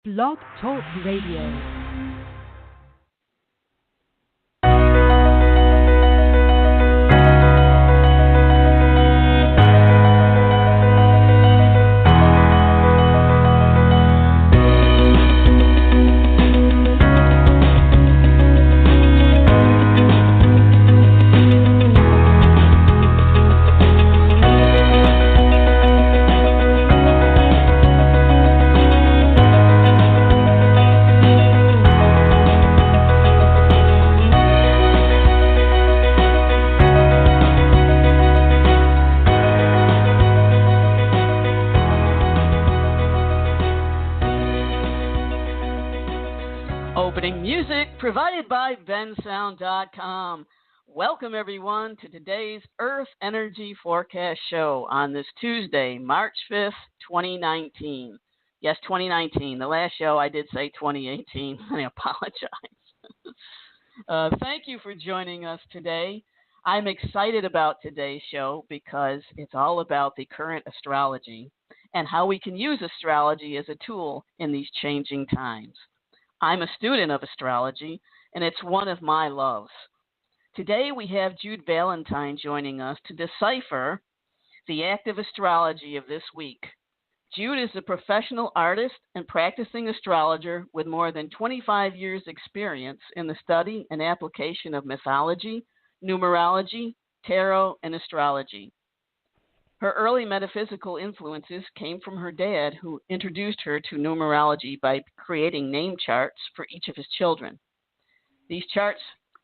Blog Talk Radio. Provided by bensound.com. Welcome, everyone, to today's Earth Energy Forecast Show on this Tuesday, March 5th, 2019. Yes, 2019. The last show I did say 2018. I apologize. Thank you for joining us today. I'm excited about today's show because it's all about the current astrology and how we can use astrology as a tool in these changing times. I'm a student of astrology, and it's one of my loves. Today we have Jude Valentine joining us to decipher the active astrology of this week. Jude is a professional artist and practicing astrologer with more than 25 years' experience in the study and application of mythology, numerology, tarot, and astrology. Her early metaphysical influences came from her dad, who introduced her to numerology by creating name charts for each of his children. These charts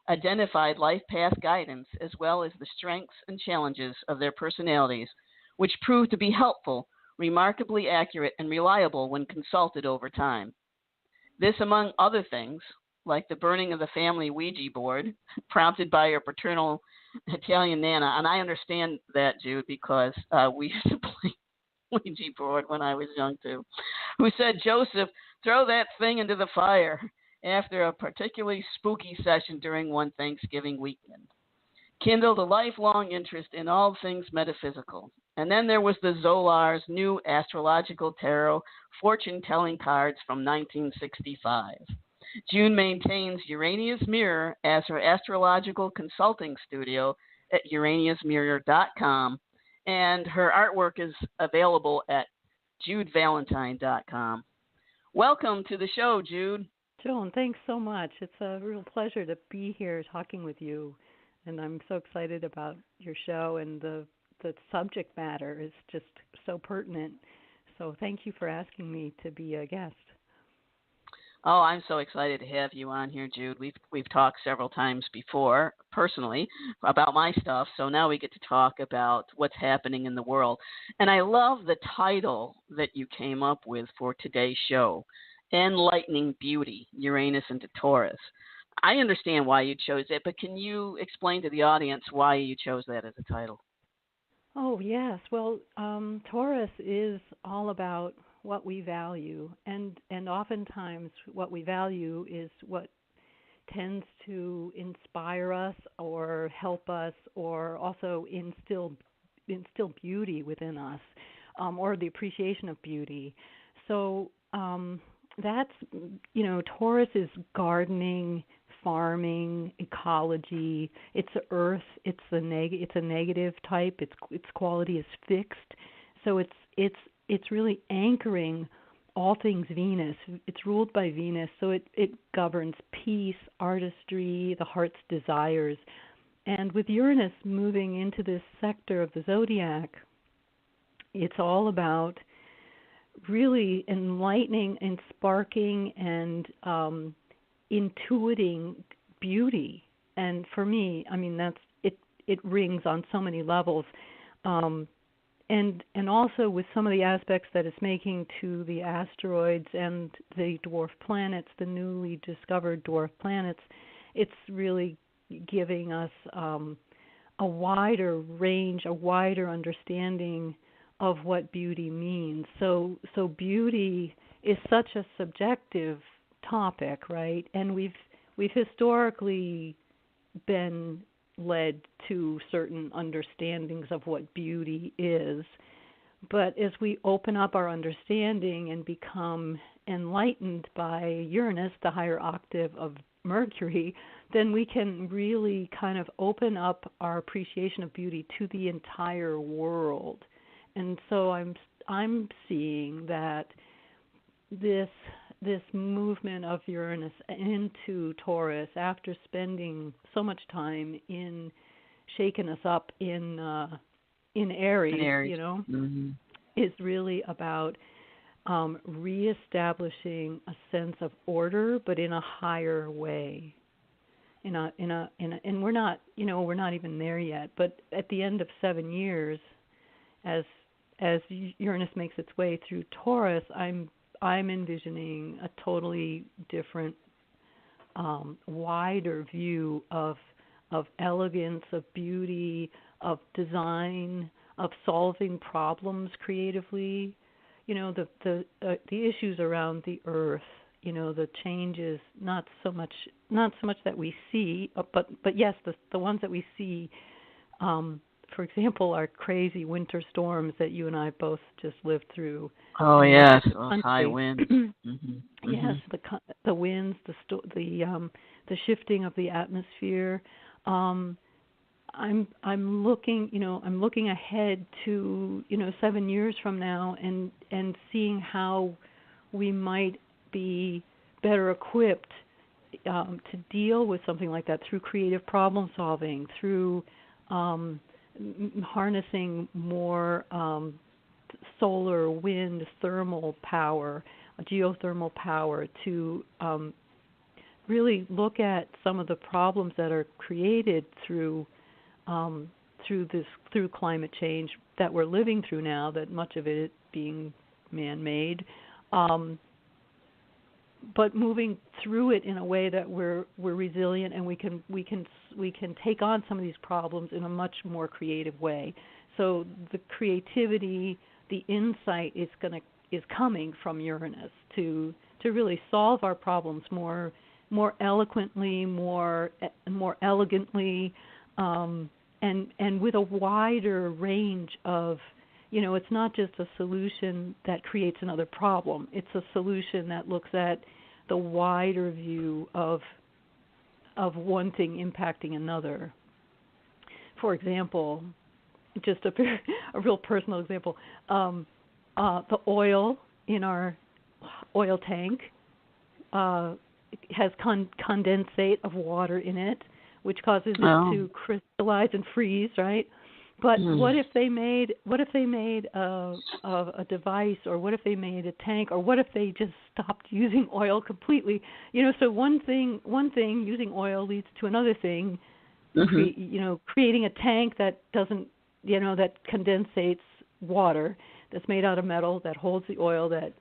identified life path guidance as well as the strengths and challenges of their personalities, which proved to be helpful, remarkably accurate, and reliable when consulted over time. This, among other things, like the burning of the family Ouija board, prompted by her paternal Italian Nana, and I understand that, Jude, because we used to play Ouija board when I was young too, who said, "Joseph, throw that thing into the fire," after a particularly spooky session during one Thanksgiving weekend. Kindled a lifelong interest in all things metaphysical. And then there was the Zolar's new astrological tarot fortune-telling cards from 1965. June maintains Urania's Mirror as her astrological consulting studio at uraniusmirror.com, and her artwork is available at judevalentine.com. Welcome to the show, Jude. Joan, thanks so much. It's a real pleasure to be here talking with you, and I'm so excited about your show, and the subject matter is just so pertinent. So thank you for asking me to be a guest. Oh, I'm so excited to have you on here, Jude. We've talked several times before, personally, about my stuff, so now we get to talk about what's happening in the world. And I love the title that you came up with for today's show, En-Lightening Beauty, Uranus into Taurus. I understand why you chose it, but can you explain to the audience why you chose that as a title? Oh, yes. Well, Taurus is all about what we value, and oftentimes what we value is what tends to inspire us or help us or also instill beauty within us, or the appreciation of beauty. So that's, Taurus is gardening, farming, ecology. It's earth. It's a negative type. Its quality is fixed. So it's really anchoring all things Venus. It's ruled by Venus, so it governs peace, artistry, the heart's desires. And with Uranus moving into this sector of the zodiac, it's all about really enlightening and sparking and intuiting beauty. And for me, I mean, that's it rings on so many levels. And also with some of the aspects that it's making to the asteroids and the dwarf planets, the newly discovered dwarf planets, it's really giving us a wider range, a wider understanding of what beauty means. So beauty is such a subjective topic, right? And we've historically been led to certain understandings of what beauty is, But as we open up our understanding and become enlightened by Uranus, the higher octave of Mercury, then we can really kind of open up our appreciation of beauty to the entire world. And so I'm seeing that this movement of Uranus into Taurus, after spending so much time in shaking us up in Aries, is really about reestablishing a sense of order, but in a higher way. And we're not even there yet. But at the end of 7 years, as Uranus makes its way through Taurus, I'm envisioning a totally different, wider view of elegance, of beauty, of design, of solving problems creatively. The issues around the earth, the changes, not so much that we see, but yes, the ones that we see. For example, our crazy winter storms that you and I both just lived through. Oh yes, those high winds. Yes, the winds, the shifting of the atmosphere. I'm looking ahead to 7 years from now and seeing how we might be better equipped to deal with something like that through creative problem solving, through harnessing more solar, wind, thermal power, geothermal power to really look at some of the problems that are created through climate change that we're living through now, that much of it being man-made, but moving through it in a way that we're resilient and we can take on some of these problems in a much more creative way. So the creativity, the insight is coming from Uranus to really solve our problems more eloquently, more elegantly, and with a wider range of, it's not just a solution that creates another problem. It's a solution that looks at the wider view of one thing impacting another. For example, just a real personal example, the oil in our oil tank has condensate of water in it, which causes it to crystallize and freeze, right? But what if they made a device, or what if they made a tank, or what if they just stopped using oil completely? So one thing using oil leads to another thing. Creating a tank that doesn't, that condensates water, that's made out of metal, that holds the oil, that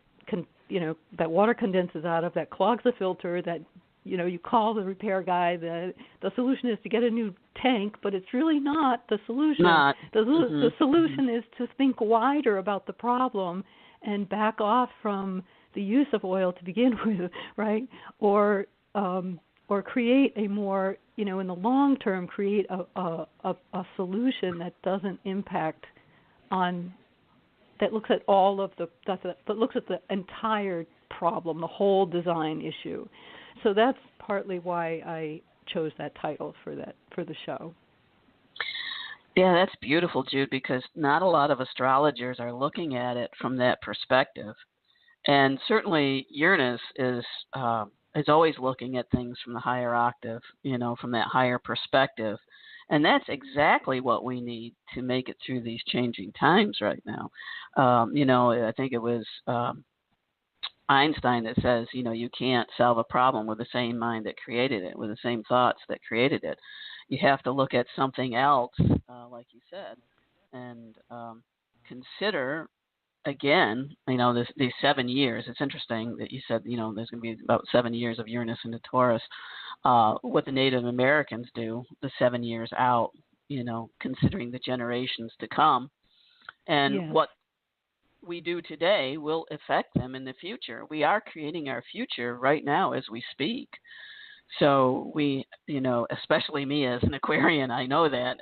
that water condenses out of, that clogs the filter, that you call the repair guy. The solution is to get a new tank, but it's really not the solution. The solution is to think wider about the problem and back off from the use of oil to begin with, right? Or create a more, in the long term, create a solution that doesn't impact on, that looks at all of that looks at the entire problem, the whole design issue. So that's partly why I chose that title for the show. Yeah, that's beautiful, Jude, because not a lot of astrologers are looking at it from that perspective. And certainly Uranus is always looking at things from the higher octave, from that higher perspective. And that's exactly what we need to make it through these changing times right now. I think it was Einstein that says, you can't solve a problem with the same mind that created it, with the same thoughts that created it. You have to look at something else, like you said, and consider, again, these 7 years. It's interesting that you said, there's going to be about 7 years of Uranus into Taurus. What the Native Americans do the 7 years out, considering the generations to come, and what we do today will affect them in the future. We are creating our future right now as we speak. So we, especially me as an Aquarian, I know that,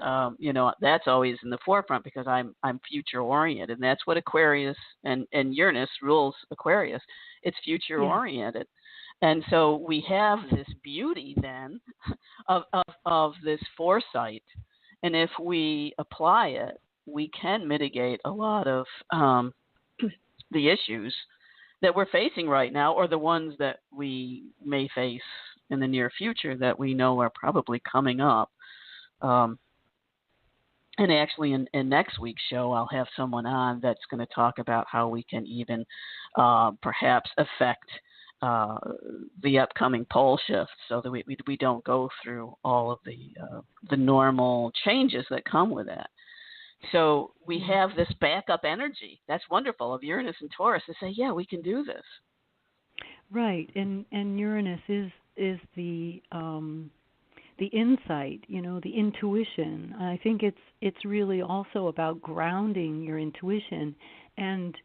that's always in the forefront because I'm future oriented, and that's what Aquarius and Uranus rules Aquarius. It's future oriented, and so we have this beauty then of this foresight, and if we apply it, we can mitigate a lot of the issues that we're facing right now, or the ones that we may face in the near future that we know are probably coming up. And actually, in next week's show, I'll have someone on that's going to talk about how we can even perhaps affect the upcoming pole shift, so that we don't go through all of the normal changes that come with that. So we have this backup energy. That's wonderful of Uranus and Taurus to say, yeah, we can do this. Right, and Uranus is the insight, the intuition. I think it's really also about grounding your intuition and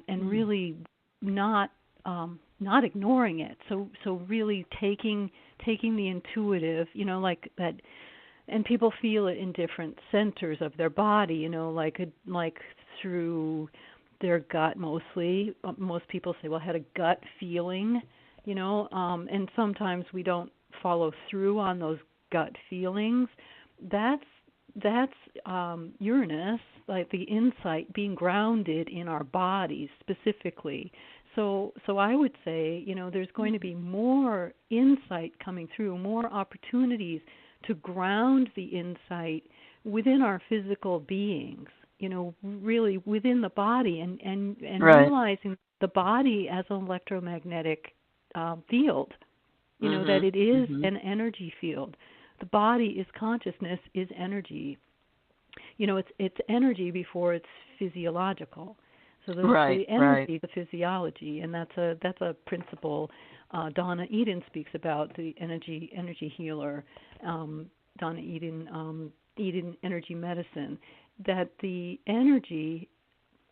really not ignoring it. So really taking the intuitive, like that. And people feel it in different centers of their body, like through their gut mostly. Most people say, well, I had a gut feeling, and sometimes we don't follow through on those gut feelings. That's Uranus, like the insight, being grounded in our bodies specifically. So I would say, there's going to be more insight coming through, more opportunities to ground the insight within our physical beings, really within the body, and right. Realizing the body as an electromagnetic field, that it is an energy field. The body is consciousness, is energy. It's energy before it's physiological. So the energy, the physiology, and that's a principle Donna Eden speaks about, the energy healer, Donna Eden energy medicine, that the energy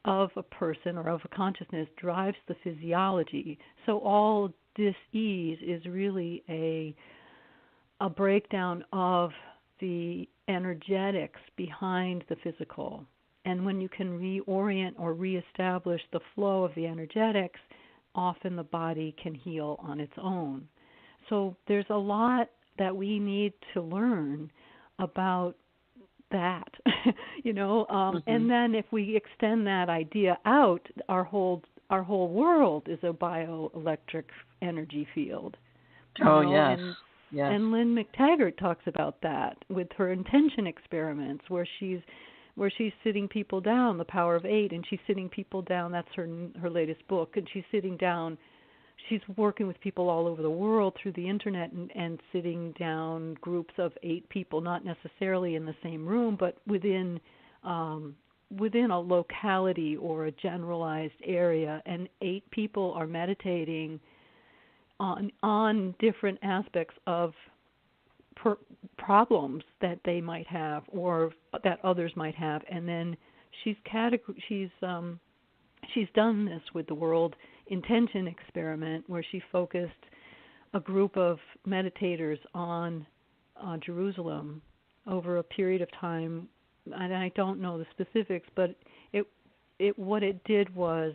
of a person or of a consciousness drives the physiology. So all dis-ease is really a breakdown of the energetics behind the physical. And when you can reorient or reestablish the flow of the energetics, often the body can heal on its own. So there's a lot that we need to learn about that, and then if we extend that idea out, our whole world is a bioelectric energy field. Yes. And Lynn McTaggart talks about that with her intention experiments, where she's sitting people down, The Power of Eight, and she's sitting people down. That's her latest book, and she's sitting down. She's working with people all over the world through the internet and sitting down groups of 8 people, not necessarily in the same room, but within a locality or a generalized area, and 8 people are meditating on different aspects of problems that they might have or that others might have, and then she's done this with the World Intention Experiment, where she focused a group of meditators on Jerusalem over a period of time, and I don't know the specifics, but what it did was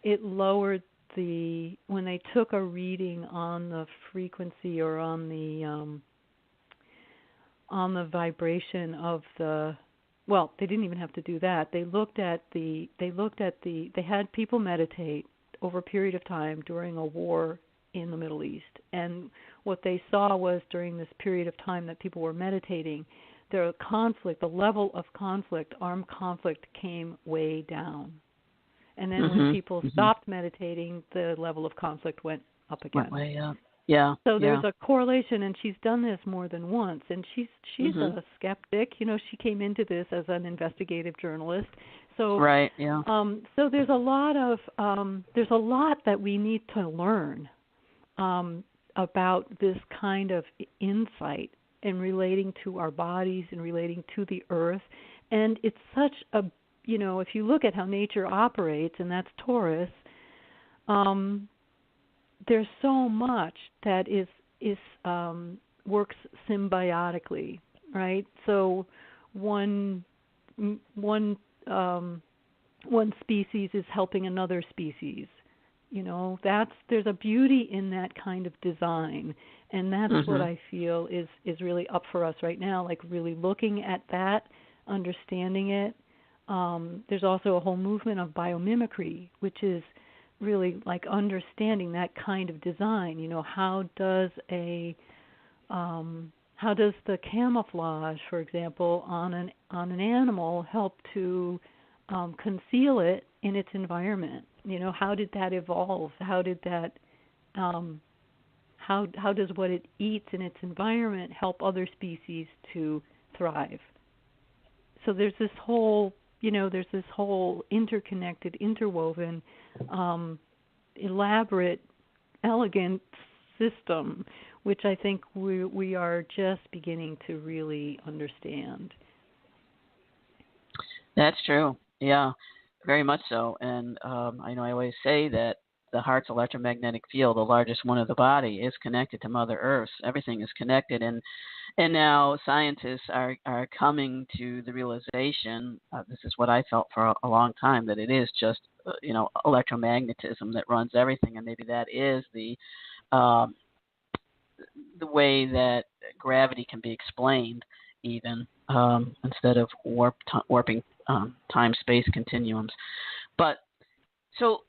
it lowered when they took a reading on the frequency or on the vibration of the, well, they didn't even have to do that. They had people meditate over a period of time during a war in the Middle East. And what they saw was during this period of time that people were meditating, the level of conflict, armed conflict, came way down. And then when people stopped meditating, the level of conflict went up again. Went way up. Yeah. So there's a correlation, and she's done this more than once. And she's a skeptic. She came into this as an investigative journalist. So right. Yeah. So there's a lot that we need to learn about this kind of insight in relating to our bodies and relating to the earth. And it's such a, if you look at how nature operates, and that's Taurus, there's so much that is works symbiotically, right? So one one species is helping another species. There's a beauty in that kind of design, and that's what I feel is really up for us right now, like really looking at that, understanding it. There's also a whole movement of biomimicry, which is really like understanding that kind of design. How does the camouflage, for example, on an animal help to conceal it in its environment? How did that evolve? How did that how does what it eats in its environment help other species to thrive? So there's this whole interconnected, interwoven, elaborate, elegant system, which I think we are just beginning to really understand. That's true. Yeah, very much so. And I always say that the heart's electromagnetic field, the largest one of the body, is connected to Mother Earth. Everything is connected, and now scientists are coming to the realization. This is what I felt for a long time, that it is just electromagnetism that runs everything, and maybe that is the way that gravity can be explained, even instead of warping time-space continuums. But so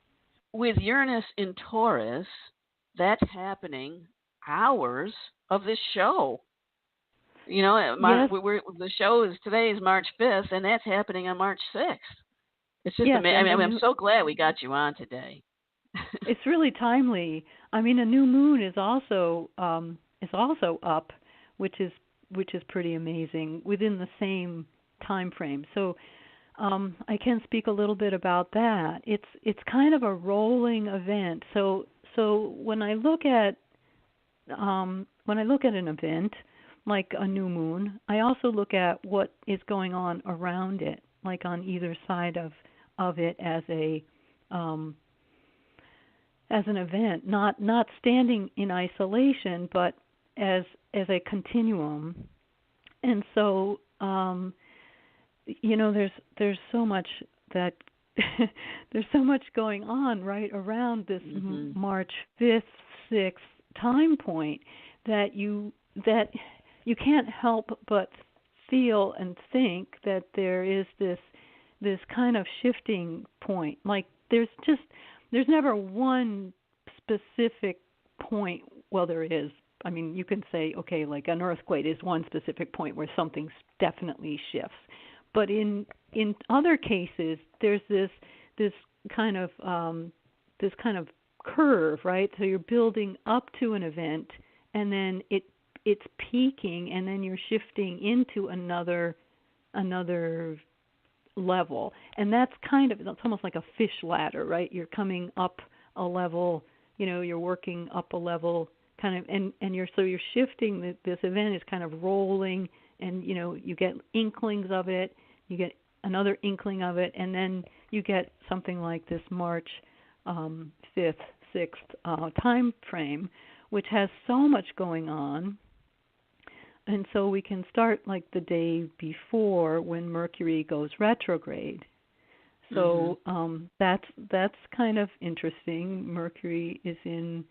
with Uranus in Taurus, that's happening hours of this show. Yes. The show today is March 5th, and that's happening on March 6th. It's just amazing. I'm so glad we got you on today. It's really timely. A new moon is also up, which is pretty amazing within the same time frame. So I can speak a little bit about that. It's kind of a rolling event. So when I look at an event like a new moon, I also look at what is going on around it, like on either side of it as an event, not standing in isolation, but as a continuum. And so there's so much that there's so much going on right around this March 5th, 6th time point that you can't help but feel and think that there is this kind of shifting point. Like there's never one specific point. Well, there is. You can say, okay, like an earthquake is one specific point where something definitely shifts. But in other cases, there's this kind of curve, right? So you're building up to an event, and then it's peaking, and then you're shifting into another level, and that's it's almost like a fish ladder, right? You're coming up a level, you're working up a level, kind of, and you're shifting. This event is kind of rolling, and you get inklings of it, you get another inkling of it, and then you get something like this March 5th, 6th time frame, which has so much going on. And so we can start like the day before when Mercury goes retrograde. So that's kind of interesting. Mercury is in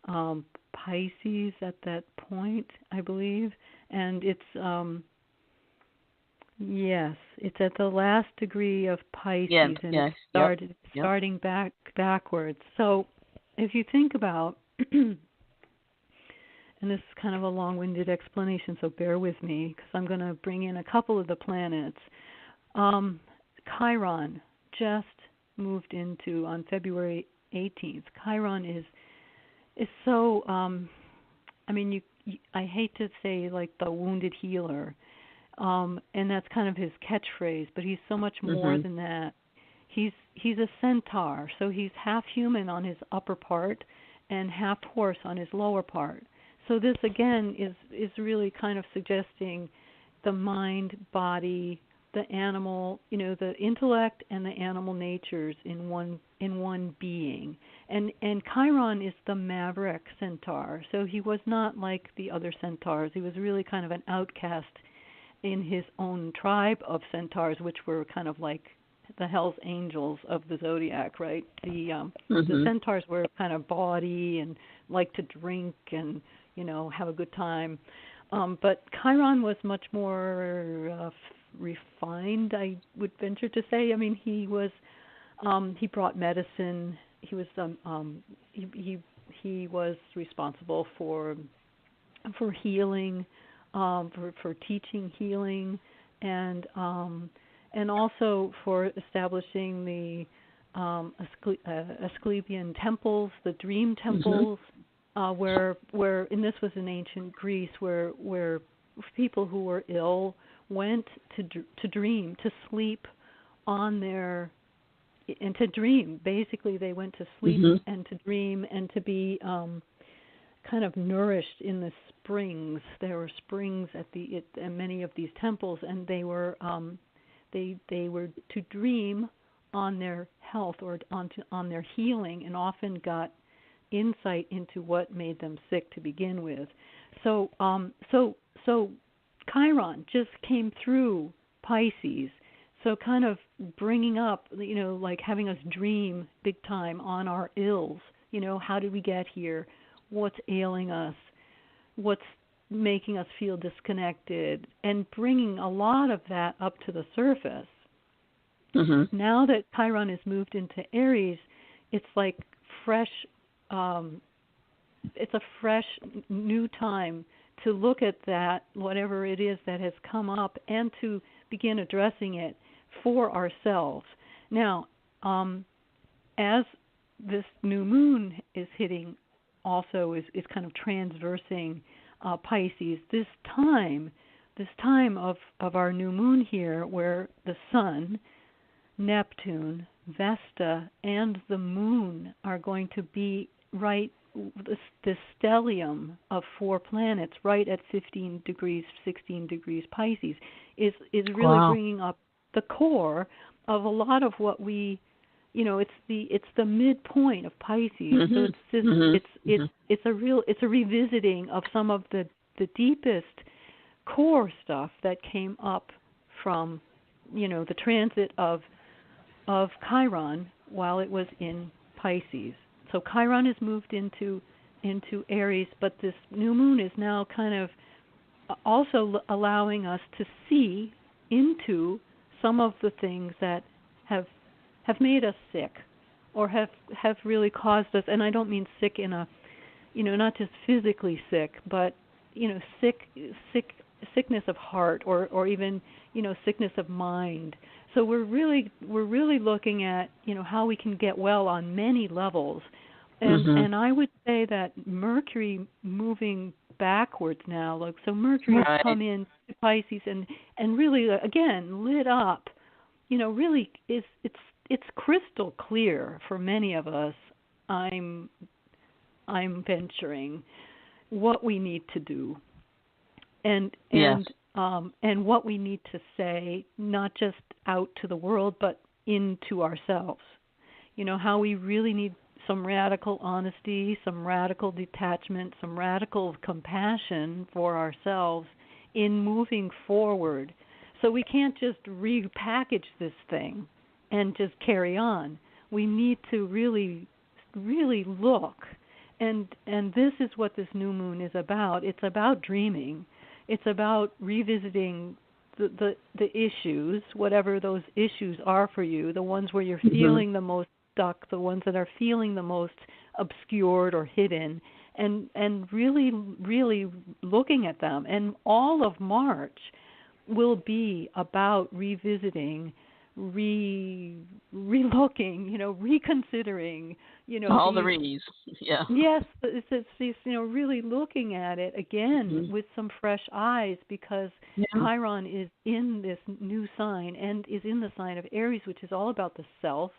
Pisces at that point, I believe, and it's it's at the last degree of Pisces, and it's starting backwards. So if you think about, and this is kind of a long-winded explanation, so bear with me because I'm going to bring in a couple of the planets. Chiron just moved into on February 18th. Chiron is so, I hate to say like the wounded healer, and that's kind of his catchphrase, but he's so much more than that. He's a centaur, so he's half human on his upper part and half horse on his lower part. So this again is really kind of suggesting the mind, body, the animal, the intellect and the animal natures in in one being. And Chiron is the maverick centaur, so he was not like the other centaurs. He was really kind of an outcast in his own tribe of centaurs, which were kind of like the Hell's Angels of the zodiac, right? The centaurs were kind of bawdy and liked to drink and, you know, have a good time. But Chiron was much more refined, I would venture to say. I mean, he was he brought medicine. He was he was responsible for healing, for teaching healing, and also for establishing the Asclepian temples, the dream temples, where and this was in ancient Greece, where people who were ill went to dream, to sleep on their, and to dream. Basically, they went to sleep and to dream and to be kind of nourished in the springs. There were springs at many of these temples, and they were to dream on their health or on their healing, and often got insight into what made them sick to begin with. So Chiron just came through Pisces, so kind of bringing up, you know, like having us dream big time on our ills. You know, how did we get here? What's ailing us? What's making us feel disconnected? And bringing a lot of that up to the surface. Now that Chiron has moved into Aries, it's like fresh. It's a fresh new time to look at that, whatever it is that has come up, and to begin addressing it for ourselves. Now, as this new moon is hitting, also is kind of transversing Pisces, this time of our new moon here, where the Sun, Neptune, Vesta, and the Moon are going to be right, the stellium of 4 planets, right at 15 degrees, 16 degrees Pisces, is really bringing up the core of a lot of what we, you know, it's the midpoint of Pisces. So it's a revisiting of some of the deepest core stuff that came up from, you know, the transit of Chiron while it was in Pisces. So Chiron has moved into Aries, but this new moon is now kind of also allowing us to see into some of the things that have made us sick, or have really caused us, and I don't mean sick in a, you know, not just physically sick, but, you know, sickness of heart, or even, you know, sickness of mind. So we're really looking at, you know, how we can get well on many levels. And I would say that Mercury moving backwards now, like, so Mercury has come in to Pisces and really again lit up, you know, really it's crystal clear for many of us. I'm venturing what we need to do, and what we need to say, not just out to the world, but into ourselves. You know, how we really need some radical honesty, some radical detachment, some radical compassion for ourselves in moving forward. So we can't just repackage this thing and just carry on. We need to really, really look. And this is what this new moon is about. It's about dreaming. It's about revisiting the issues, whatever those issues are for you, the ones where you're feeling the most stuck, the ones that are feeling the most obscured or hidden, and really, really looking at them. And all of March will be about revisiting, relooking, you know, reconsidering, you know, all the re's, Yes, it's you know, really looking at it again with some fresh eyes, because Chiron is in this new sign and is in the sign of Aries, which is all about the self.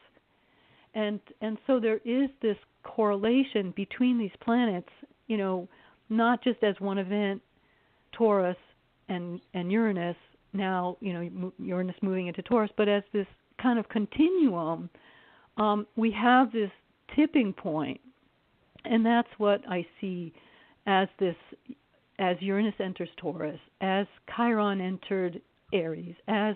And so there is this correlation between these planets, you know, not just as one event, Taurus and Uranus, now, you know, Uranus moving into Taurus, but as this kind of continuum we have this tipping point, and that's what I see as Uranus enters Taurus, as Chiron entered Aries, as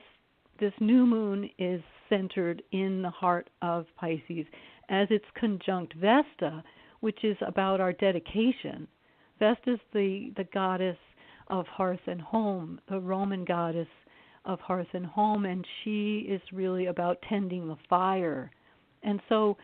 this new moon is centered in the heart of Pisces, as it's conjunct Vesta, which is about our dedication. Vesta is the goddess of hearth and home, the Roman goddess of hearth and home, and she is really about tending the fire. And so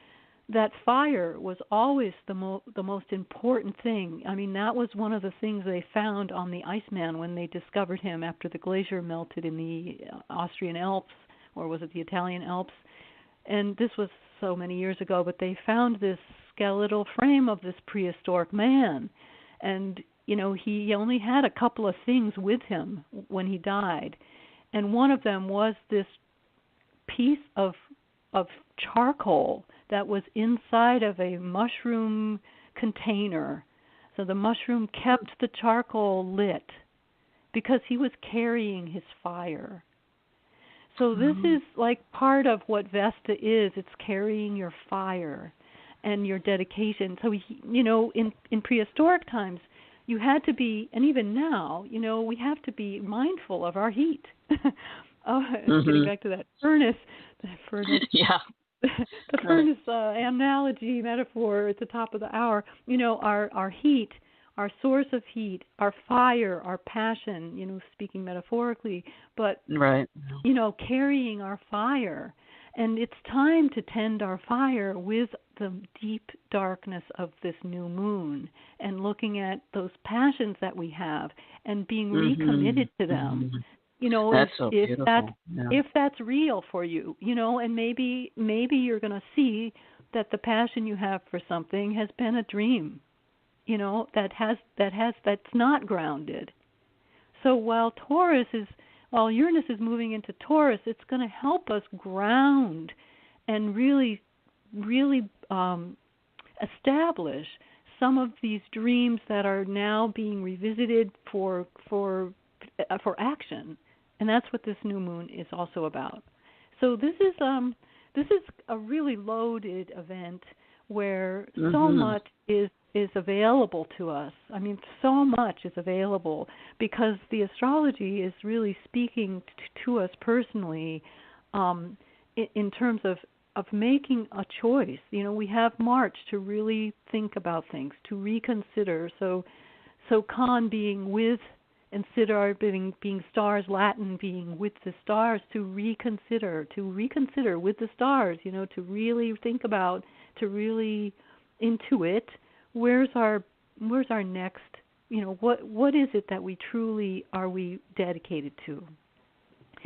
that fire was always the most important thing. I mean, that was one of the things they found on the Iceman when they discovered him after the glacier melted in the Austrian Alps, or was it the Italian Alps? And this was so many years ago, but they found this skeletal frame of this prehistoric man. And, you know, he only had a couple of things with him when he died. And one of them was this piece of charcoal that was inside of a mushroom container. So the mushroom kept the charcoal lit because he was carrying his fire. So this is like part of what Vesta is. It's carrying your fire and your dedication. So, you know, in prehistoric times, you had to be, and even now, you know, we have to be mindful of our heat. Getting back to that furnace. Yeah. The furnace analogy, metaphor at the top of the hour, you know, our heat, our source of heat, our fire, our passion, you know, speaking metaphorically, but, you know, carrying our fire. And it's time to tend our fire with the deep darkness of this new moon and looking at those passions that we have and being recommitted to them. You know, if that's real for you, you know, and maybe you're going to see that the passion you have for something has been a dream, you know, that's not grounded. So while Uranus is moving into Taurus, it's going to help us ground and really establish some of these dreams that are now being revisited for action. And that's what this new moon is also about. So this is a really loaded event where so much is available to us. I mean, so much is available because the astrology is really speaking to us personally in terms of making a choice. You know, we have March to really think about things, to reconsider. So Con being with, and Sidar being stars, Latin being with the stars, to reconsider with the stars, you know, to really think about, to really intuit where's our next, you know, what is it that we truly are we dedicated to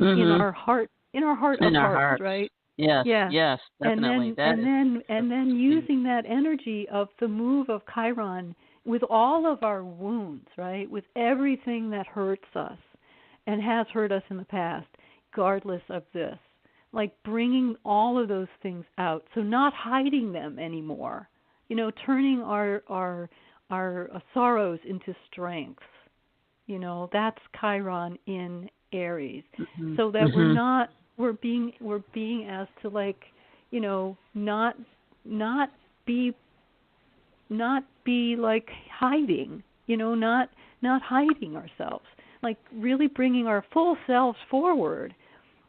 in our heart of hearts, right? Yes, definitely. And then using that energy of the move of Chiron with all of our wounds, right? With everything that hurts us and has hurt us in the past, regardless of this. Like bringing all of those things out. So not hiding them anymore. You know, turning our sorrows into strengths. You know, that's Chiron in Aries. So that we're being asked to, like, you know, not be like hiding, you know, not hiding ourselves, like really bringing our full selves forward.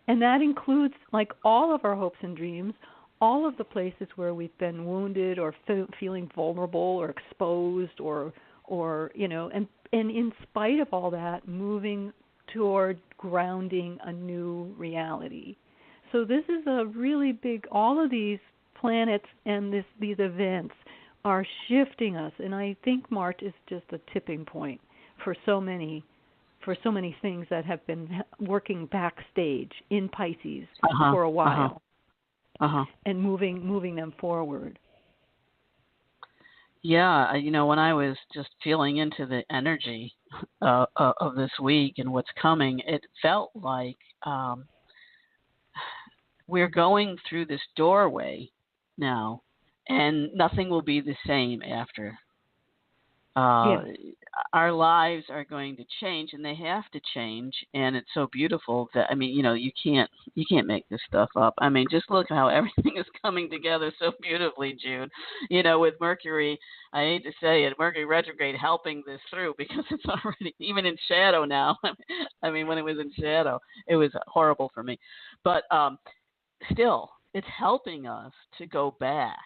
And that includes like all of our hopes and dreams, all of the places where we've been wounded or feeling vulnerable or exposed or you know, and in spite of all that, moving toward grounding a new reality. So this is a really big, all of these planets and these events are shifting us, and I think March is just a tipping point for so many things that have been working backstage in Pisces for a while, and moving them forward. Yeah, you know, when I was just feeling into the energy of this week and what's coming, it felt like we're going through this doorway now, and nothing will be the same after. uh, Yes. our lives are going to change, and they have to change. And it's so beautiful that, I mean, you can't make this stuff up. I mean, just look how everything is coming together so beautifully, Jude. With Mercury, I hate to say it, Mercury retrograde helping this through, because it's already even in shadow now. I mean, when it was in shadow, it was horrible for me. But still, it's helping us to go back.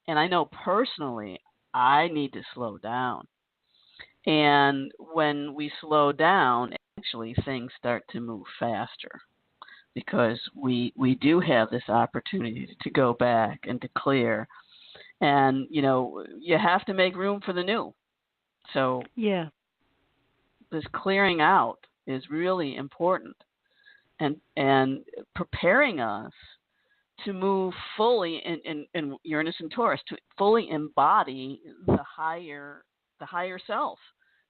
And I know personally, I need to slow down. And when we slow down, actually things start to move faster, because we do have this opportunity to go back and to clear. And, you have to make room for the new. So Yeah. this clearing out is really important, and preparing us to move fully in Uranus and Taurus, to fully embody the higher self,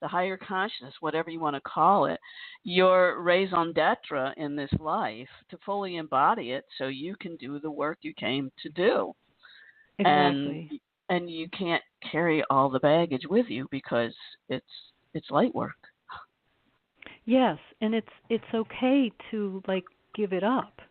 the higher consciousness, whatever you want to call it, your raison d'etre in this life, to fully embody it so you can do the work you came to do. Exactly. And you can't carry all the baggage with you, because it's light work. Yes, and it's okay to give it up.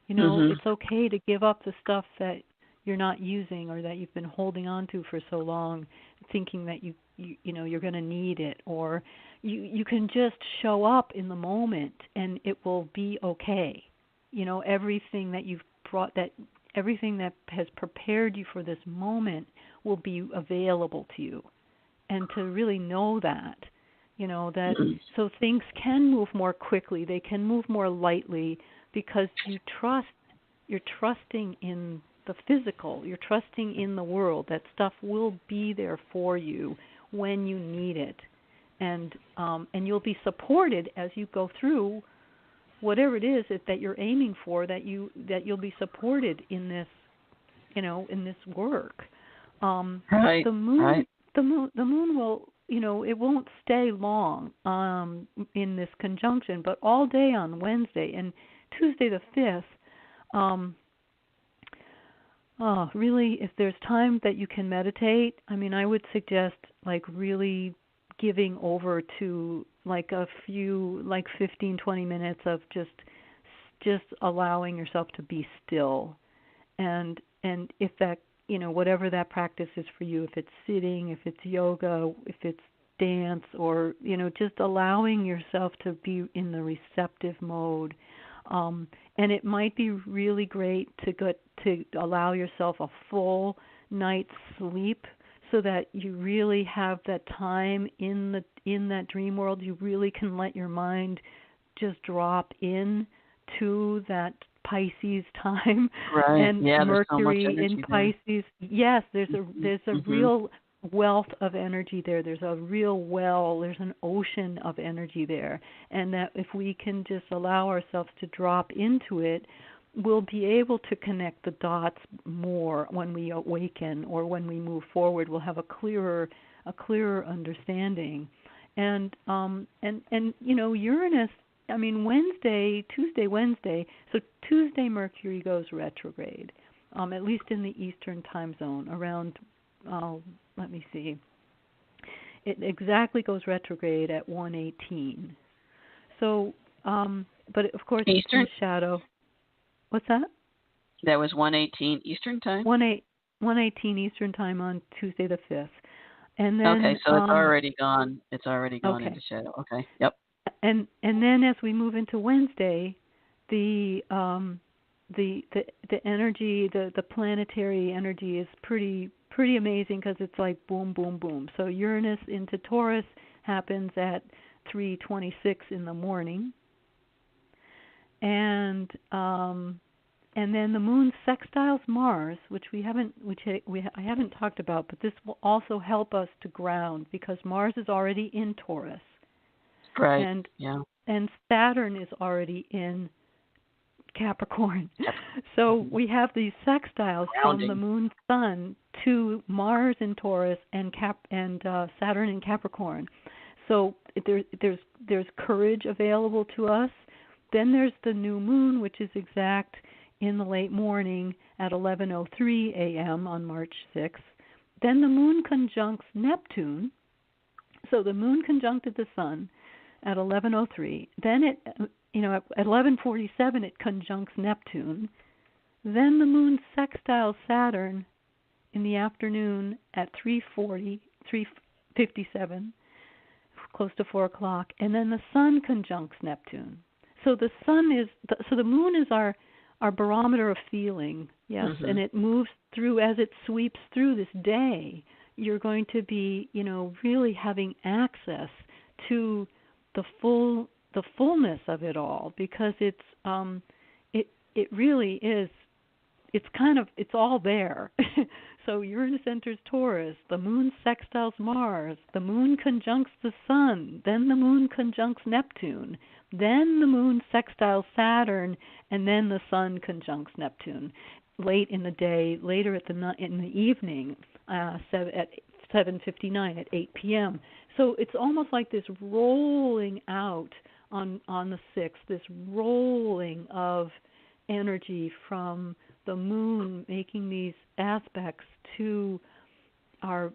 Mhm. It's okay to give up the stuff that you're not using or that you've been holding on to for so long, thinking that you're going to need it, or you can just show up in the moment and it will be okay. Everything that you've brought, that everything that has prepared you for this moment will be available to you. And to really know that, that so things can move more quickly, they can move more lightly, because you're trusting in the physical, you're trusting in the world, that stuff will be there for you when you need it. And you'll be supported as you go through whatever it is that you're aiming for, that you'll be supported in this, in this work. Right. The moon Right. the moon will, it won't stay long in this conjunction, but all day on Wednesday and Tuesday the 5th. Really, if there's time that you can meditate, I mean, I would suggest really giving over to a few 15, 20 minutes of just allowing yourself to be still. And if that, whatever that practice is for you, if it's sitting, if it's yoga, if it's dance, or just allowing yourself to be in the receptive mode. And it might be really great to allow yourself a full night's sleep, so that you really have that time in that dream world. You really can let your mind just drop in to that Pisces time. Right. And Yeah, there's so much Mercury in energy there. Pisces. Yes, there's a Mhm. real wealth of energy there. There's a real there's an ocean of energy there. And that if we can just allow ourselves to drop into it, we'll be able to connect the dots more when we awaken, or when we move forward. We'll have a clearer understanding. And Uranus, I mean, Tuesday, Wednesday. So Tuesday Mercury goes retrograde, at least in the Eastern time zone around, let me see. It exactly goes retrograde at 1:18. So, but of course it's Eastern? in shadow. What's that? That was 1:18 Eastern time? 1:18 Eastern time on Tuesday the 5th. And Okay, then so it's already gone. It's already gone into okay. shadow. Okay. Yep. And then as we move into Wednesday, the energy, the planetary energy is pretty amazing, because it's like boom, boom, boom. So Uranus into Taurus happens at 3:26 in the morning, and then the moon sextiles Mars, which I haven't talked about, but this will also help us to ground, because Mars is already in Taurus, Right. and Yeah. Saturn is already in Capricorn. So we have these sextiles from the Grounding. moon sun to Mars in Taurus and Saturn in Capricorn. So there's courage available to us. Then there's the new moon, which is exact in the late morning at 11:03 a.m. on March 6th. Then the moon conjuncts Neptune So the moon conjuncted the sun at 11:03. Then at 11:47 it conjuncts Neptune. Then the moon sextiles Saturn in the afternoon at 3:57, close to 4 o'clock, and then the sun conjuncts Neptune. So the moon is our barometer of feeling, yes, and it moves through as it sweeps through this day. You're going to be, really having access to the fullness of it all, because it really is. It's all there. So Uranus enters Taurus, the moon sextiles Mars, the moon conjuncts the sun, then the moon conjuncts Neptune, then the moon sextiles Saturn, and then the sun conjuncts Neptune. Late in the day, later in the evening, at 7:59, at 8 p.m. So it's almost like this rolling out on the 6th, this rolling of energy from the moon making these aspects to our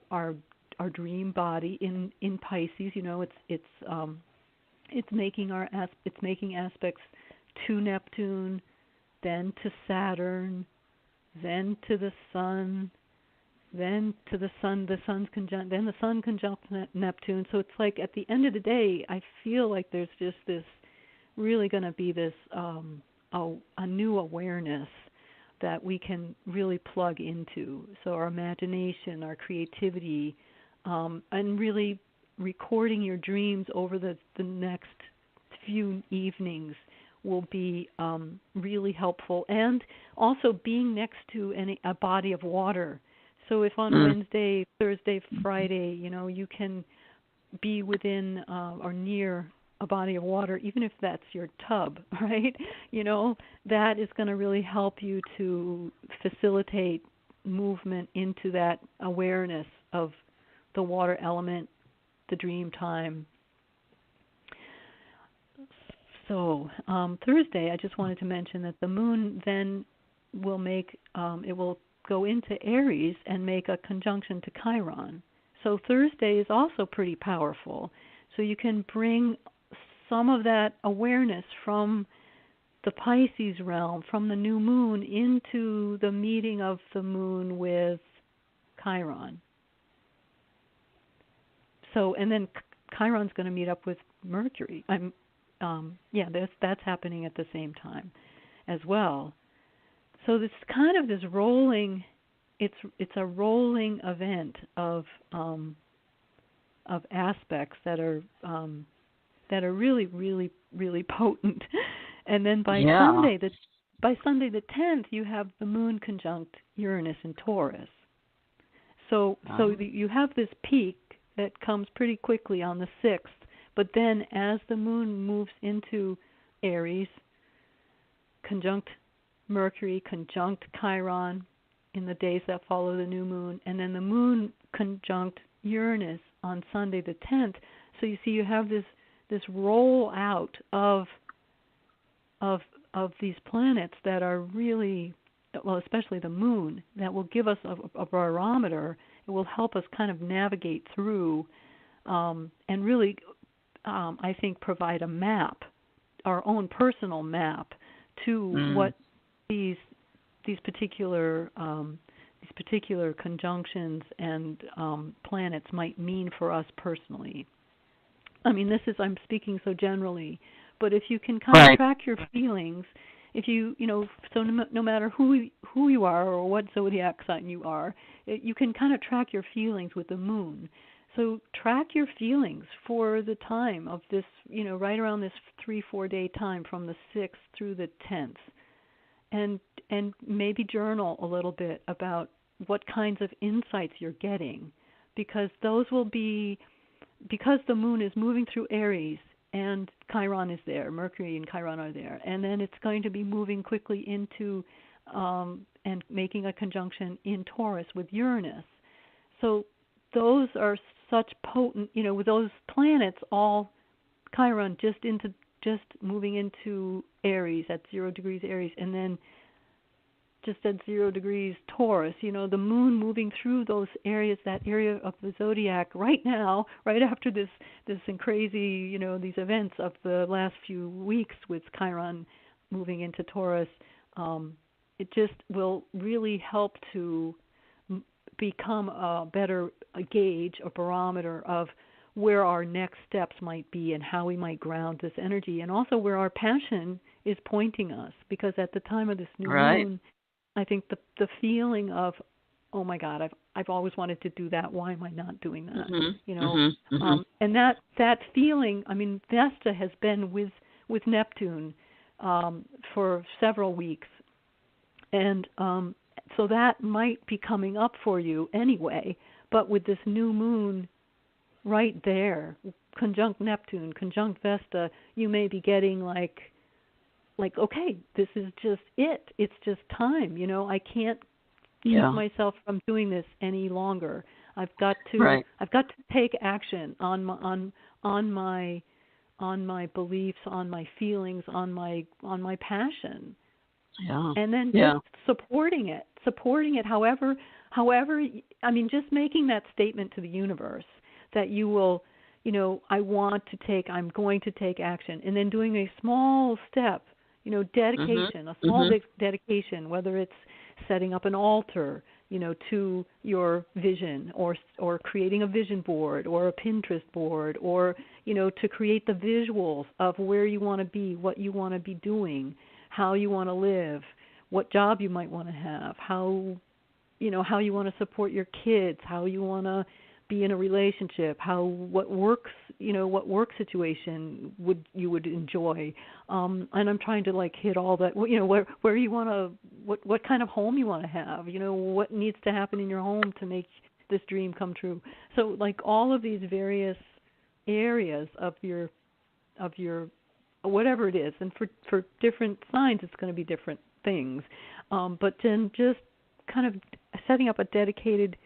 dream body in Pisces. It's making aspects to Neptune, then to Saturn, then to the sun, then to the sun. The sun conjuncts Neptune. So it's like at the end of the day, I feel like there's just this really going to be this a new awareness that we can really plug into. So our imagination, our creativity, and really recording your dreams over the next few evenings will be really helpful. And also being next to a body of water. So if on Wednesday, Thursday, Friday, you can be within or near a body of water, even if that's your tub, right? That is going to really help you to facilitate movement into that awareness of the water element, the dream time. So Thursday, I just wanted to mention that the moon then will it will go into Aries and make a conjunction to Chiron. So Thursday is also pretty powerful. So you can bring some of that awareness from the Pisces realm, from the new moon, into the meeting of the moon with Chiron. So, and then Chiron's going to meet up with Mercury. That's happening at the same time as well. So this kind of this rolling, it's a rolling event of aspects that are really, really, really potent. And then by Sunday the 10th, you have the moon conjunct Uranus in Taurus. So you have this peak that comes pretty quickly on the 6th, but then as the moon moves into Aries, conjunct Mercury, conjunct Chiron in the days that follow the new moon, and then the moon conjunct Uranus on Sunday the 10th. So you see you have this roll out of these planets that are really, well, especially the moon, that will give us a barometer. It will help us kind of navigate through and really, I think, provide a map, our own personal map to what these particular conjunctions and planets might mean for us personally. I mean, I'm speaking so generally, but if you can kind of track your feelings, if so no matter who you are or what zodiac sign you are, you can kind of track your feelings with the moon. So track your feelings for the time of this, right around this 3-4 day time from the 6th through the 10th, and maybe journal a little bit about what kinds of insights you're getting, because those will be, because the moon is moving through Aries and Chiron is there, Mercury and Chiron are there, and then it's going to be moving quickly into and making a conjunction in Taurus with Uranus. So those are such potent, with those planets, all Chiron just moving into Aries at 0 degrees Aries, and then just at 0 degrees Taurus. The moon moving through those areas, that area of the zodiac right now, right after this crazy, these events of the last few weeks with Chiron moving into Taurus. It just will really help to become a better gauge, a barometer of where our next steps might be and how we might ground this energy, and also where our passion is pointing us. Because at the time of this new moon, I think the feeling of, oh my God, I've always wanted to do that. Why am I not doing that? And that feeling. I mean, Vesta has been with Neptune for several weeks, and so that might be coming up for you anyway. But with this new moon right there, conjunct Neptune, conjunct Vesta, you may be getting like, okay, this is just it. It's just time. I can't keep myself from doing this any longer. I've got to take action on my beliefs, on my feelings, on my passion. Yeah. And then just supporting it however, I mean, just making that statement to the universe that you will, I'm going to take action, and then doing a small step, dedication, a small dedication, whether it's setting up an altar, to your vision, or creating a vision board or a Pinterest board, or, to create the visuals of where you want to be, what you want to be doing, how you want to live, what job you might want to have, how you want to support your kids, how you want to be in a relationship, what work situation you would enjoy, and I'm trying to hit all that. Where you want to, what kind of home you want to have. What needs to happen in your home to make this dream come true. So all of these various areas of your whatever it is, and for different signs it's going to be different things. But then just kind of setting up a dedicated.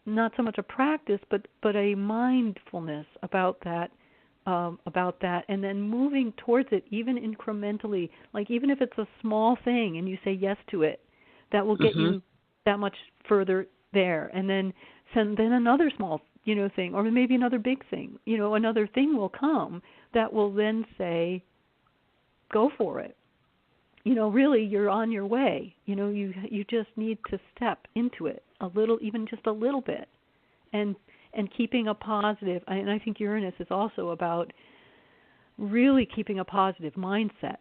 Not so much a practice, but a mindfulness about that, and then moving towards it, even incrementally. Even if it's a small thing, and you say yes to it, that will get you that much further there. And then another small, thing, or maybe another big thing. Another thing will come that will then say, "Go for it." Really, you're on your way. You just need to step into it a little, even just a little bit, and keeping a positive. And I think Uranus is also about really keeping a positive mindset.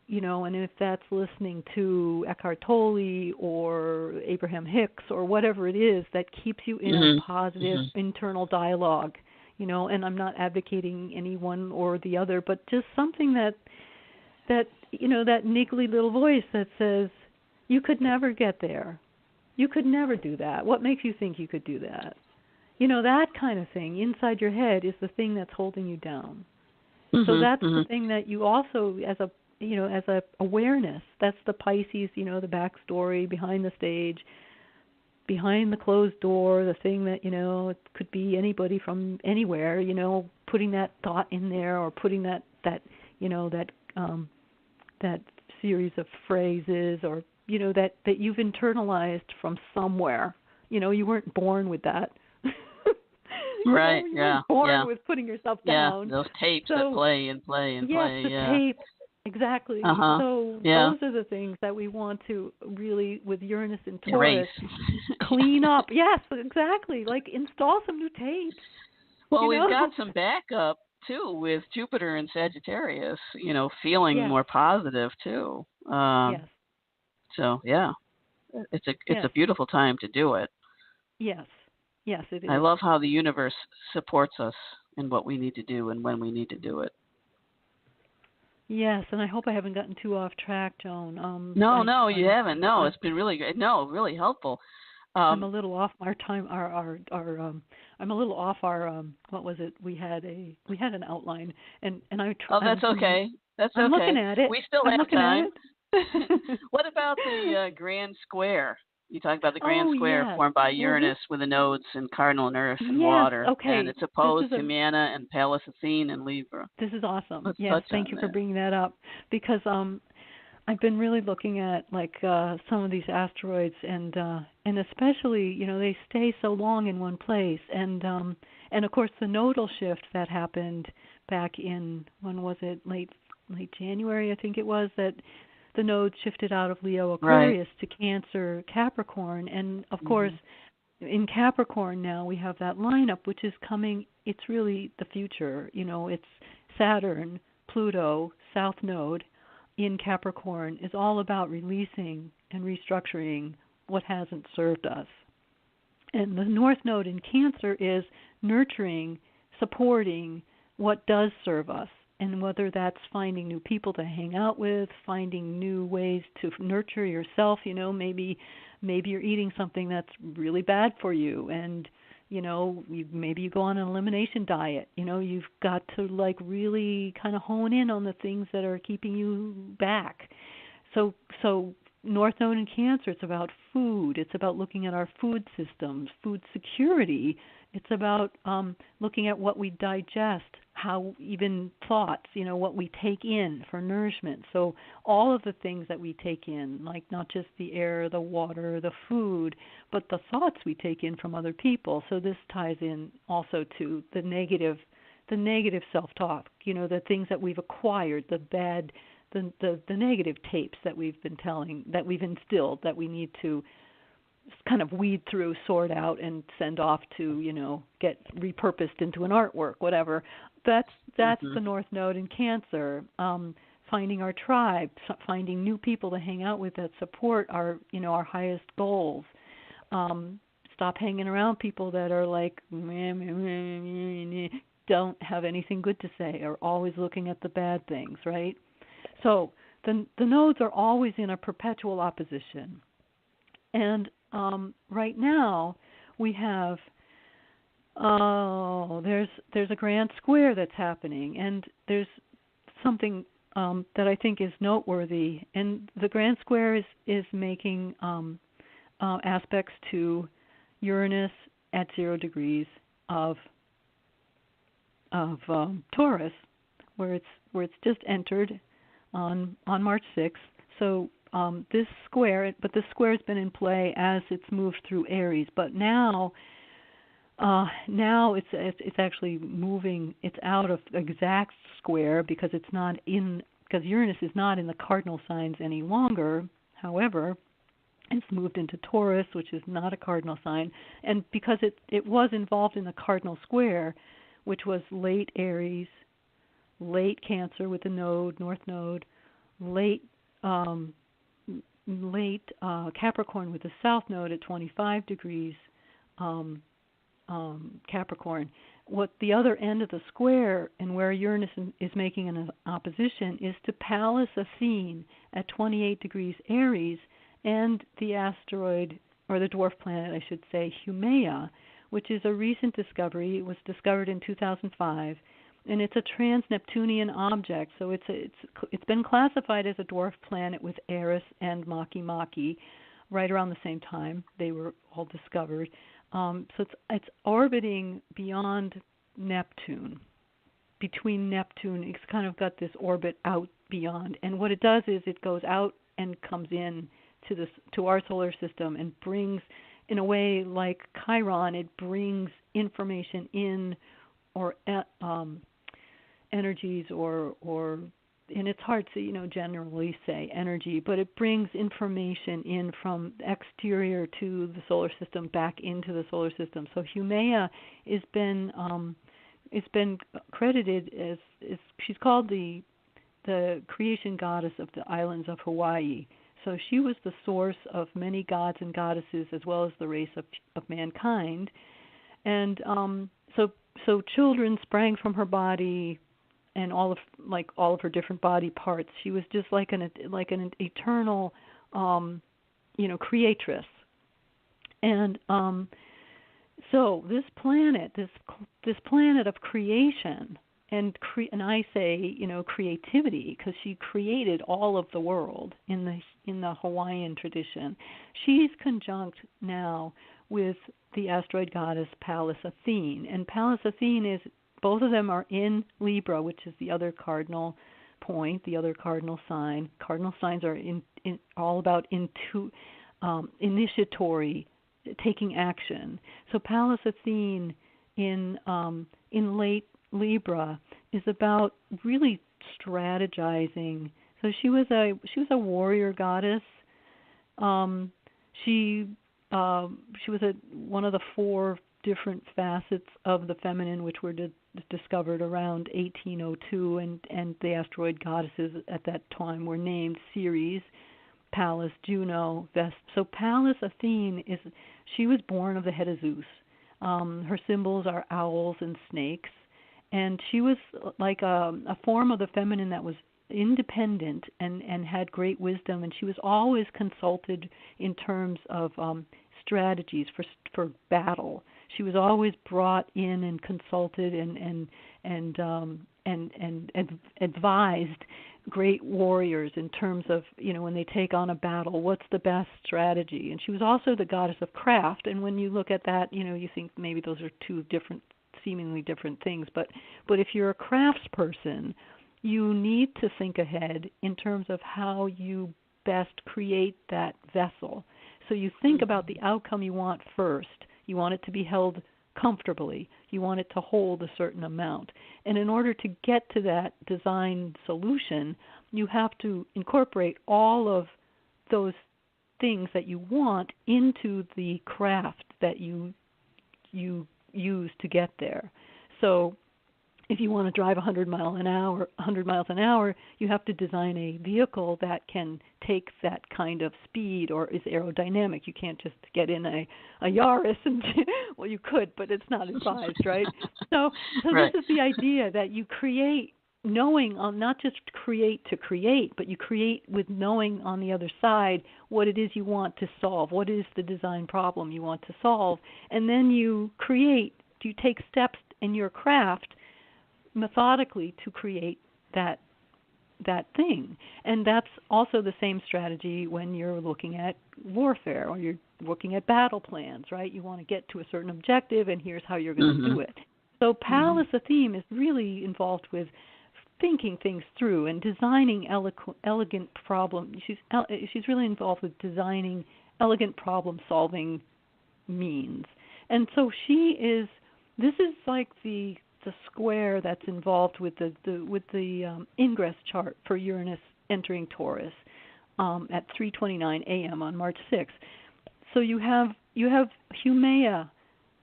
And if that's listening to Eckhart Tolle or Abraham Hicks or whatever it is that keeps you in a positive internal dialogue. And I'm not advocating any one or the other, but just something that that niggly little voice that says, you could never get there. You could never do that. What makes you think you could do that? That kind of thing inside your head is the thing that's holding you down. So that's the thing that you also, as a awareness, that's the Pisces, the backstory, behind the stage, behind the closed door, the thing that, it could be anybody from anywhere, putting that thought in there, or putting that series of phrases, or that you've internalized from somewhere. You weren't born with that. Right. You weren't born with putting yourself down. Yeah, those tapes that play and play and play. Yes, the tapes. Exactly. So those are the things that we want to really, with Uranus and Taurus, clean up. Yes, exactly. Install some new tapes. Well, we've got some backup too with Jupiter and Sagittarius, feeling more positive too. Yes. So it's a beautiful time to do it. Yes. Yes, it is. I love how the universe supports us in what we need to do and when we need to do it. Yes, and I hope I haven't gotten too off track, Joan. No, you haven't. No, it's been really great. No, really helpful. I'm a little off our time. I'm a little off our. What was it? We had an outline, and I. Oh, that's okay. I'm looking at it. We still have time. What about the grand square? You talked about the grand square formed by Uranus with the nodes and cardinal and earth and water. Okay. And it's opposed to Humana and Pallas Athene and Libra. This is awesome. Let's yes, thank you for bringing that up, because I've been really looking at some of these asteroids, and especially they stay so long in one place, and of course the nodal shift that happened back in, when was it, late January I think it was, that the node shifted out of Leo Aquarius to Cancer Capricorn, and of course in Capricorn now we have that lineup which is coming. It's really the future. It's Saturn, Pluto, South Node in Capricorn is all about releasing and restructuring what hasn't served us. And the North Node in Cancer is nurturing, supporting what does serve us. And whether that's finding new people to hang out with, finding new ways to nurture yourself, maybe you're eating something that's really bad for you, and maybe you go on an elimination diet. You've got to really kind of hone in on the things that are keeping you back. So North Node in Cancer, it's about food. It's about looking at our food systems, food security. It's about looking at what we digest, how even thoughts, what we take in for nourishment. So all of the things that we take in, like not just the air, the water, the food, but the thoughts we take in from other people. So this ties in also to the negative self-talk, the things that we've acquired, the bad, the negative tapes that we've been telling, that we've instilled, that we need to kind of weed through, sort out, and send off to, get repurposed into an artwork, whatever. That's the North Node in Cancer. Finding our tribe, finding new people to hang out with that support our highest goals. Stop hanging around people that are like, don't have anything good to say, or always looking at the bad things, right? So the nodes are always in a perpetual opposition. And right now we have there's a grand square that's happening, and there's something that I think is noteworthy. And the grand square is making aspects to Uranus at 0 degrees of Taurus, where it's just entered on March 6th. So this square has been in play as it's moved through Aries, but now it's actually moving. It's out of exact square because Uranus is not in the cardinal signs any longer. However, it's moved into Taurus, which is not a cardinal sign, and because it was involved in the cardinal square, which was late Aries, late Cancer with the node, North Node, late Capricorn with the South Node at 25 degrees Capricorn. What the other end of the square, and where Uranus is making an opposition, is to Pallas Athene at 28 degrees Aries, and the asteroid, or the dwarf planet, I should say, Humana, which is a recent discovery. It was discovered in 2005. And it's a trans-Neptunian object, so it's been classified as a dwarf planet with Eris and Maki right around the same time. They were all discovered. So it's orbiting beyond Neptune, between Neptune. It's kind of got this orbit out beyond, and what it does is it goes out and comes in to our solar system and brings, in a way like Chiron, it brings information in, or energies, or and it's hard to generally say energy, but it brings information in from exterior to the solar system back into the solar system. So Humana has been it's been credited as she's called the creation goddess of the islands of Hawaii. So she was the source of many gods and goddesses, as well as the race of mankind. And so children sprang from her body, and all of her different body parts. She was just like an eternal, creatress. And so this planet, this planet of creation, and I say creativity, because she created all of the world in the Hawaiian tradition. She's conjunct now with the asteroid goddess Pallas Athene, and Pallas Athene is, both of them are in Libra, which is the other cardinal point, the other cardinal sign. Cardinal signs are all about initiatory, taking action. So Pallas Athene in late Libra is about really strategizing. So she was a warrior goddess. She was one of the four different facets of the feminine, which were discovered around 1802, and the asteroid goddesses at that time were named Ceres, Pallas, Juno, Vesta. So Pallas Athene she was born of the head of Zeus. Her symbols are owls and snakes, and she was like a form of the feminine that was independent and had great wisdom, and she was always consulted in terms of strategies for battle. She was always brought in and consulted and advised great warriors in terms of, when they take on a battle, what's the best strategy. And she was also the goddess of craft. And when you look at that, you think maybe those are two seemingly different things. But if you're a crafts person, you need to think ahead in terms of how you best create that vessel. So you think about the outcome you want first. You want it to be held comfortably. You want it to hold a certain amount. And in order to get to that design solution, you have to incorporate all of those things that you want into the craft that you use to get there. So if you want to drive 100 miles an hour, you have to design a vehicle that can take that kind of speed or is aerodynamic. You can't just get in a Yaris and well, you could, but it's not advised, right? So right. This is the idea that you create knowing on not just create to create, but you create with knowing on the other side what it is you want to solve, what is the design problem you want to solve, and then you take steps in your craft methodically to create that thing. And that's also the same strategy when you're looking at warfare or you're looking at battle plans, right? You want to get to a certain objective, and here's how you're going to do it. So Pallas Athene is really involved with thinking things through and designing elegant problem. She's really involved with designing elegant problem-solving means. And so this is like the square that's involved with the ingress chart for Uranus entering Taurus at 3:29 a.m. on March 6th. So you have Humana,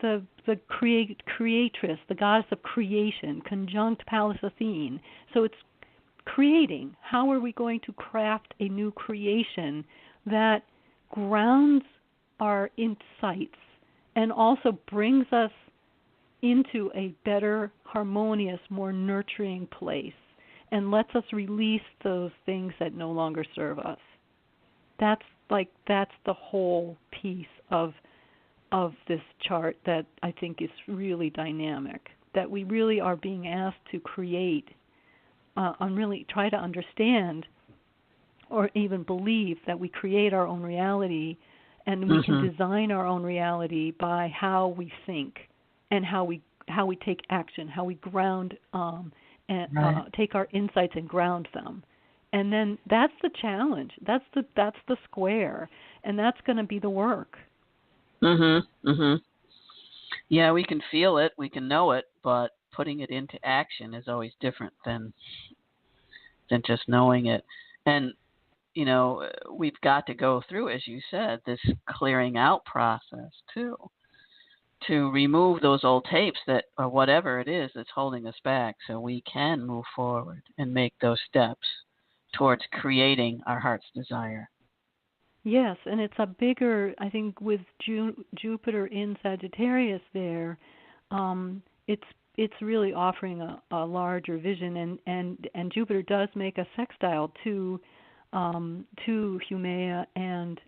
the creatress, the goddess of creation, conjunct Pallas Athene. So it's creating. How are we going to craft a new creation that grounds our insights and also brings us into a better, harmonious, more nurturing place and lets us release those things that no longer serve us. That's the whole piece of this chart that I think is really dynamic, that we really are being asked to create and really try to understand or even believe that we create our own reality and we can design our own reality by how we think and how we take action, how we ground take our insights and ground them. And then that's the challenge. That's the square, and that's going to be the work. Yeah, we can feel it, we can know it, but putting it into action is always different than just knowing it. And we've got to go through, as you said, this clearing out process too, to remove those old tapes that, or whatever it is that's holding us back, so we can move forward and make those steps towards creating our heart's desire. Yes, and it's a bigger, I think, with Jupiter in Sagittarius there, it's really offering a larger vision, and Jupiter does make a sextile to Humana and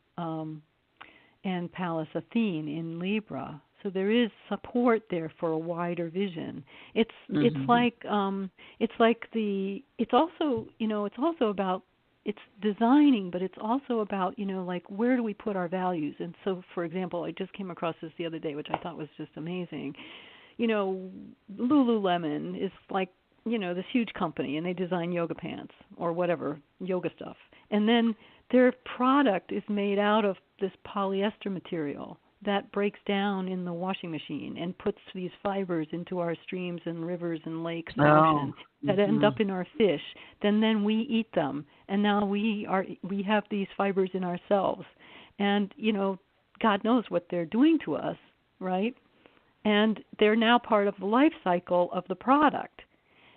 Pallas Athene in Libra. So there is support there for a wider vision. It's also about, it's designing, but it's also about, like, where do we put our values? And so, for example, I just came across this the other day, which I thought was just amazing. Lululemon is like this huge company, and they design yoga pants or whatever, yoga stuff. And then their product is made out of this polyester material that breaks down in the washing machine and puts these fibers into our streams and rivers and lakes and ocean that end up in our fish. Then we eat them, and now we have these fibers in ourselves. And God knows what they're doing to us, right? And they're now part of the life cycle of the product.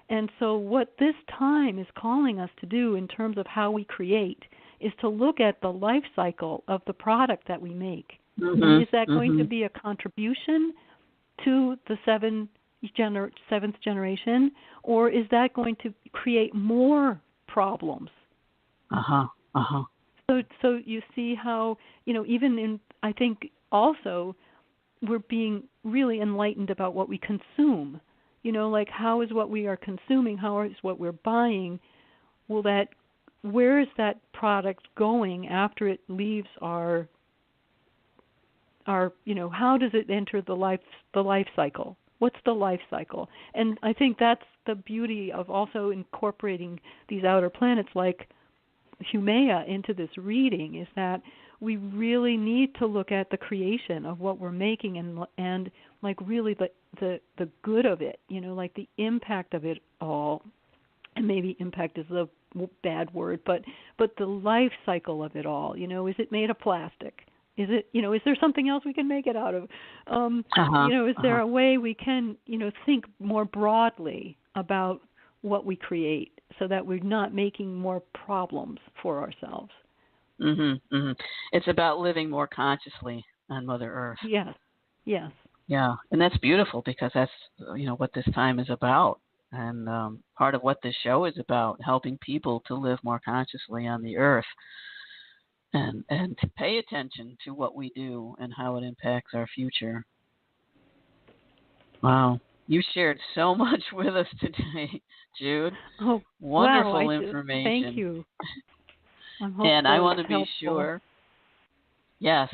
And so what this time is calling us to do in terms of how we create is to look at the life cycle of the product that we make. And is that going to be a contribution to the seventh generation, or is that going to create more problems? So you see how, even in, I think also we're being really enlightened about what we consume. Like how is what we are consuming, how is what we're buying, where is that product going after it leaves our how does it enter the life cycle? What's the life cycle? And I think that's the beauty of also incorporating these outer planets like Humana into this reading, is that we really need to look at the creation of what we're making and like really the good of it, like the impact of it all. And maybe impact is a bad word, but the life cycle of it all. Is it made of plastic? Is it, is there something else we can make it out of? Is there a way we can, think more broadly about what we create so that we're not making more problems for ourselves? It's about living more consciously on Mother Earth. Yes. Yeah, and that's beautiful because that's, what this time is about. And part of what this show is about, helping people to live more consciously on the Earth. And to pay attention to what we do and how it impacts our future. Wow. You shared so much with us today, Jude. Oh, wonderful information. Thank you. And I want to be sure. Yes.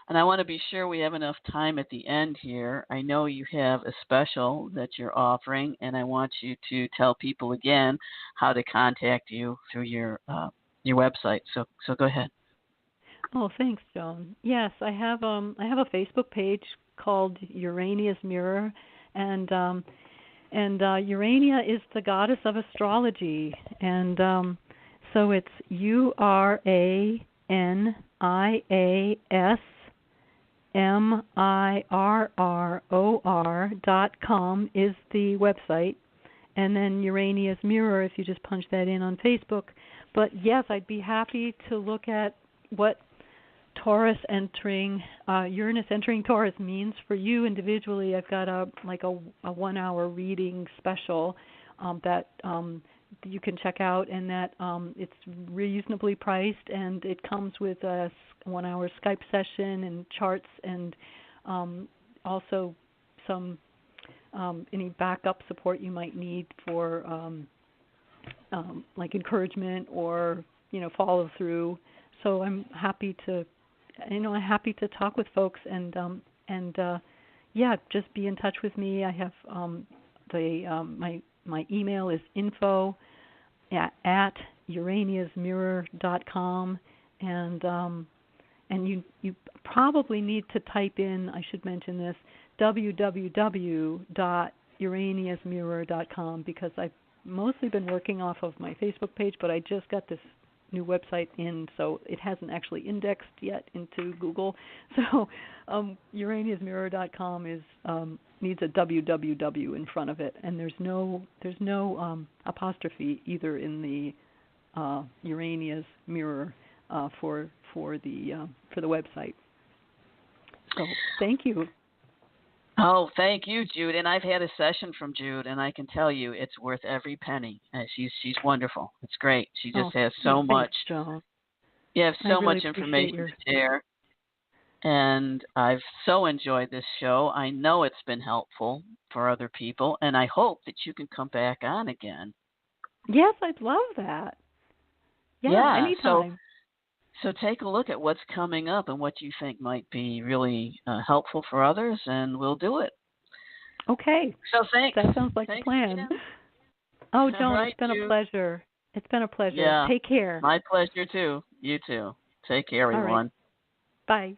And I want to be sure we have enough time at the end here. I know you have a special that you're offering, and I want you to tell people again how to contact you through your website. So go ahead. Oh, thanks, Joan. Yes, I have a Facebook page called Urania's Mirror, and Urania is the goddess of astrology, and so it's UraniasMirror.com is the website, and then Urania's Mirror if you just punch that in on Facebook. But yes, I'd be happy to look at what Uranus entering Taurus means for you individually. I've got a 1-hour reading special that you can check out, and that it's reasonably priced, and it comes with a 1-hour Skype session and charts, and also some any backup support you might need for like encouragement or follow through. So I'm happy to talk with folks and just be in touch with me. I have my email is info@uraniasmirror.com, and you probably need to type in, I should mention this, www.uraniasmirror.com, because I've mostly been working off of my Facebook page, but I just got this new website in, so it hasn't actually indexed yet into Google. So uraniasmirror.com is needs a www in front of it, and there's no apostrophe either in the Urania's Mirror for the website. So thank you. Oh, thank you, Jude. And I've had a session from Jude, and I can tell you it's worth every penny. She's wonderful. It's great. She just has so much. John. You have so really much information to share. And I've so enjoyed this show. I know it's been helpful for other people, and I hope that you can come back on again. Yes, I'd love that. Yeah, anytime. So take a look at what's coming up and what you think might be really helpful for others, and we'll do it. Okay. So thanks. That sounds like a plan. Again. Oh, All Joan, right, it's been a Jude. pleasure. It's been a pleasure. Yeah, Take care. my pleasure too. You too. Take care, All right. everyone. Bye.